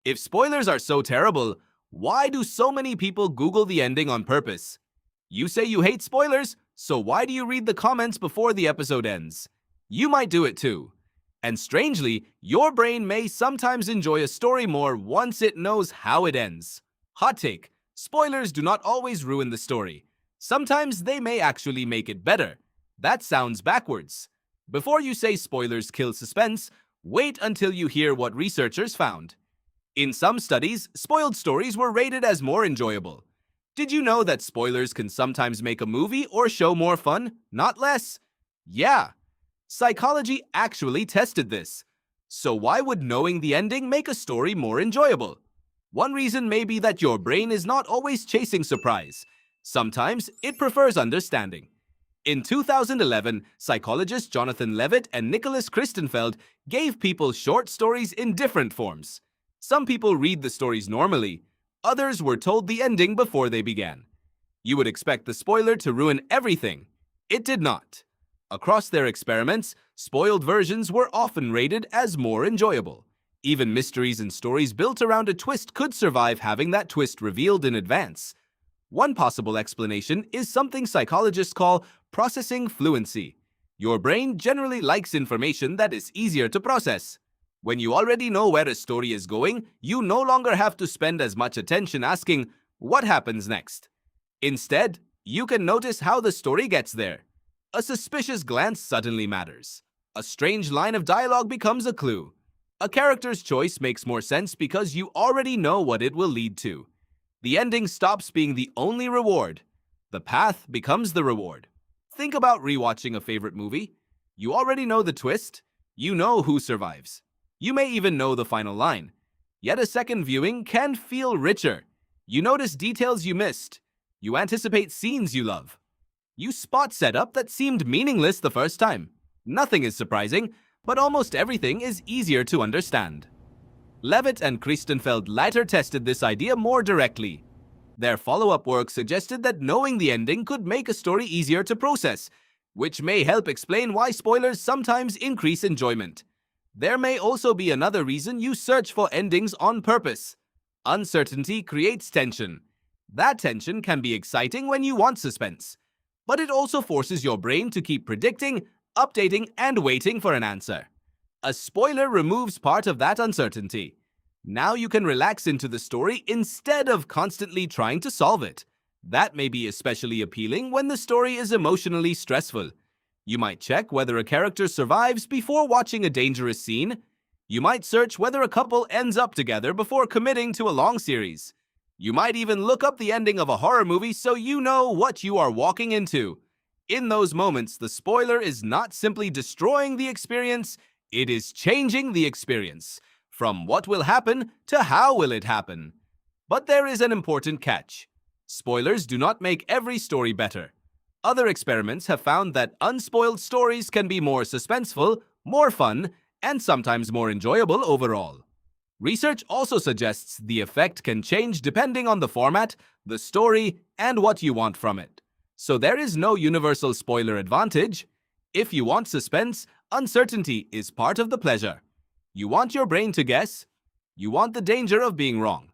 If spoilers are so terrible, why do so many people Google the ending on purpose? You say you hate spoilers, so why do you read the comments before the episode ends? You might do it too. And strangely, your brain may sometimes enjoy a story more once it knows how it ends. Hot take: spoilers do not always ruin the story. Sometimes they may actually make it better. That sounds backwards. Before you say spoilers kill suspense, wait until you hear what researchers found. In some studies, spoiled stories were rated as more enjoyable. Did you know that spoilers can sometimes make a movie or show more fun, not less? Yeah. Psychology actually tested this. So why would knowing the ending make a story more enjoyable? One reason may be that your brain is not always chasing surprise. Sometimes it prefers understanding. In 2011, psychologists Jonathan Levitt and Nicholas Christenfeld gave people short stories in different forms. Some people read the stories normally. Others were told the ending before they began. You would expect the spoiler to ruin everything. It did not. Across their experiments, spoiled versions were often rated as more enjoyable. Even mysteries and stories built around a twist could survive having that twist revealed in advance. One possible explanation is something psychologists call processing fluency. Your brain generally likes information that is easier to process. When you already know where a story is going, you no longer have to spend as much attention asking, what happens next? Instead, you can notice how the story gets there. A suspicious glance suddenly matters. A strange line of dialogue becomes a clue. A character's choice makes more sense because you already know what it will lead to. The ending stops being the only reward. The path becomes the reward. Think about rewatching a favorite movie. You already know the twist. You know who survives. You may even know the final line. Yet a second viewing can feel richer. You notice details you missed. You anticipate scenes you love. You spot setup that seemed meaningless the first time. Nothing is surprising, but almost everything is easier to understand. Levitt and Christenfeld later tested this idea more directly. Their follow-up work suggested that knowing the ending could make a story easier to process, which may help explain why spoilers sometimes increase enjoyment. There may also be another reason you search for endings on purpose. Uncertainty creates tension. That tension can be exciting when you want suspense, but it also forces your brain to keep predicting, updating, and waiting for an answer. A spoiler removes part of that uncertainty. Now you can relax into the story instead of constantly trying to solve it. That may be especially appealing when the story is emotionally stressful. You might check whether a character survives before watching a dangerous scene. You might search whether a couple ends up together before committing to a long series. You might even look up the ending of a horror movie so you know what you are walking into. In those moments, the spoiler is not simply destroying the experience, it is changing the experience. From what will happen to how will it happen. But there is an important catch. Spoilers do not make every story better. Other experiments have found that unspoiled stories can be more suspenseful, more fun, and sometimes more enjoyable overall. Research also suggests the effect can change depending on the format, the story, and what you want from it. So there is no universal spoiler advantage. If you want suspense, uncertainty is part of the pleasure. You want your brain to guess. You want the danger of being wrong.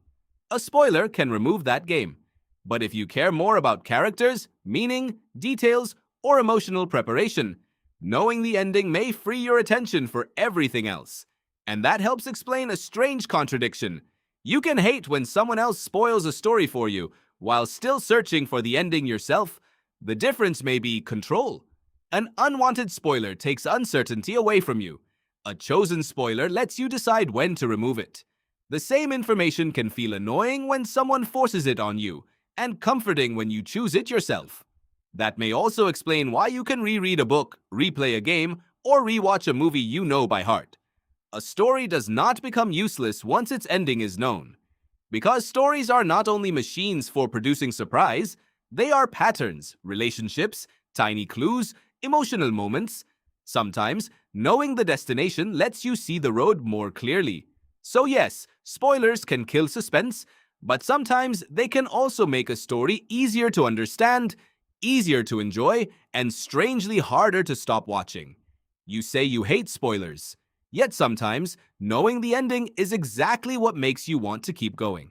A spoiler can remove that game. But if you care more about characters, meaning, details, or emotional preparation, knowing the ending may free your attention for everything else. And that helps explain a strange contradiction. You can hate when someone else spoils a story for you, while still searching for the ending yourself. The difference may be control. An unwanted spoiler takes uncertainty away from you. A chosen spoiler lets you decide when to remove it. The same information can feel annoying when someone forces it on you, and comforting when you choose it yourself. That may also explain why you can reread a book, replay a game, or rewatch a movie you know by heart. A story does not become useless once its ending is known. Because stories are not only machines for producing surprise, they are patterns, relationships, tiny clues, emotional moments. Sometimes, knowing the destination lets you see the road more clearly. So yes, spoilers can kill suspense, but sometimes they can also make a story easier to understand, easier to enjoy, and strangely harder to stop watching. You say you hate spoilers, yet sometimes Knowing the ending is exactly what makes you want to keep going.